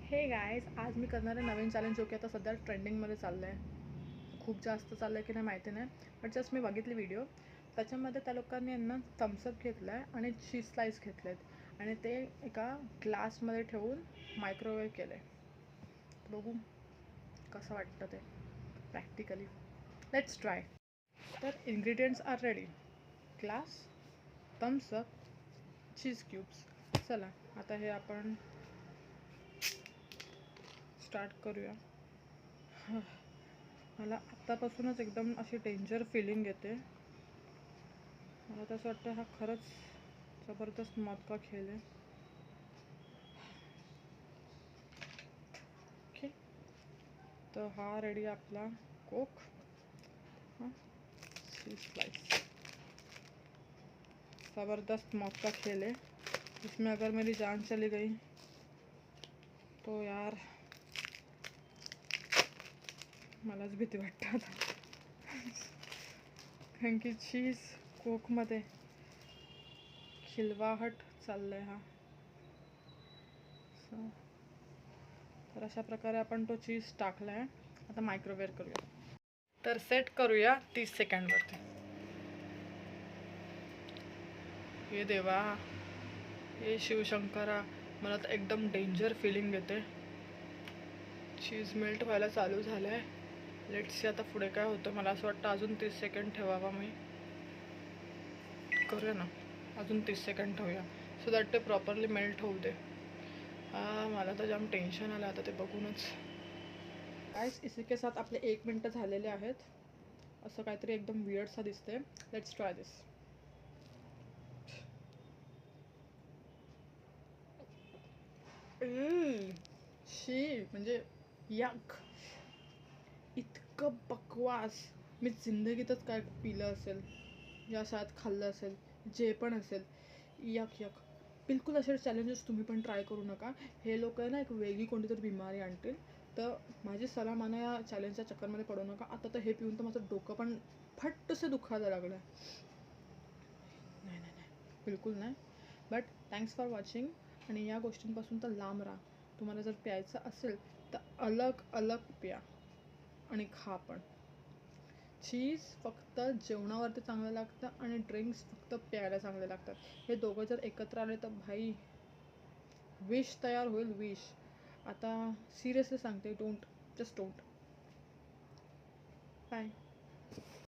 हे गायज, आज मी करणारे नवीन चॅलेंज जो की आता सध्या ट्रेंडिंगमध्ये चाललं आहे. खूप जास्त चाललं आहे की नाही माहिती नाही, बट जस्ट मी बघितली व्हिडिओ. त्याच्यामध्ये त्या लोकांनी यांना थम्सअप घेतला आहे आणि चीज स्लाईस घेतले आहेत आणि ते एका ग्लासमध्ये ठेवून मायक्रोवेव्ह केलं आहे. बघू कसं वाटतं ते प्रॅक्टिकली. Let's try. तर ingredients are ready. Glass, Thums Up, cheese cubes. चला आता हे आपण स्टार्ट करूया. मला आत्तापासूनच एकदम अशी डेंजर फिलिंग येते. मला तसं वाटतं हा खरंच जबरदस्त मौत का खेळ आहे. ओके, तर हा रेडी आपला कोक. हाँ, चीज स्लाइस. ज़बरदस्त मौत का खेल है. इसमें अगर मेरी जान चली गई तो यार मलाच भीती वाटतं आता. कारण की चीज कोकमध्ये खिलवाहट चाललंय हा. तर अशा प्रकारे आपण तो चीज टाकलाय. आता मायक्रोवेव्ह करूया. तर सेट करूया 30 सेकंडवरती. हे देवा, हे शिवशंकरा, मला तर एकदम डेंजर फिलिंग येते. चीज मेल्ट व्हायला चालू झालं आहे. लेट्स सी आता पुढे काय होतं. मला असं वाटतं अजून 30 सेकंड ठेवावा मी. करूया ना, अजून 30 सेकंड ठेवूया सो दॅट ते प्रॉपरली मेल्ट होऊ दे. मला तर जाम टेन्शन आलं आता ते बघूनच. गाइस, इसी के साथ आपले 1 मिनिट झालेले आहेत. असं काहीतरी एकदम वियर्डसा दिसते. लेट्स ट्राय दिस. शी, म्हणजे यक, इतकं बकवास मी जिंदगीतच काय पिलं असेल या शाळेत खाल्लं असेल, जे पण असेल. यक यक. बिलकुल असे चॅलेंजेस तुम्ही पण ट्राय करू नका. हे लोक ना एक वेगळी कोणतीतरी बिमारी आणतील. तर माझी सलाह माना, या चॅलेंजच्या चक्करमध्ये पडू नका. आता तर हे पिऊन तर माझं डोकं पण फट्टसं दुखायला लागलं आहे. नाही नाही नाही, बिलकुल नाही. But thanks for watching. आणि या गोष्टींपासून तर लांब राहा. तुम्हाला जर प्यायचं असेल तर अलग अलग प्या आणि खा पण. चीज फक्त जेवणावरती चांगलं लागतं आणि ड्रिंक्स फक्त प्यायला चांगले लागतात. हे दोघं जर एकत्र आले तर भाई विष तयार होईल, विष. आता सिरियसली सांगते, डोंट, जस्ट डोंट. बाय.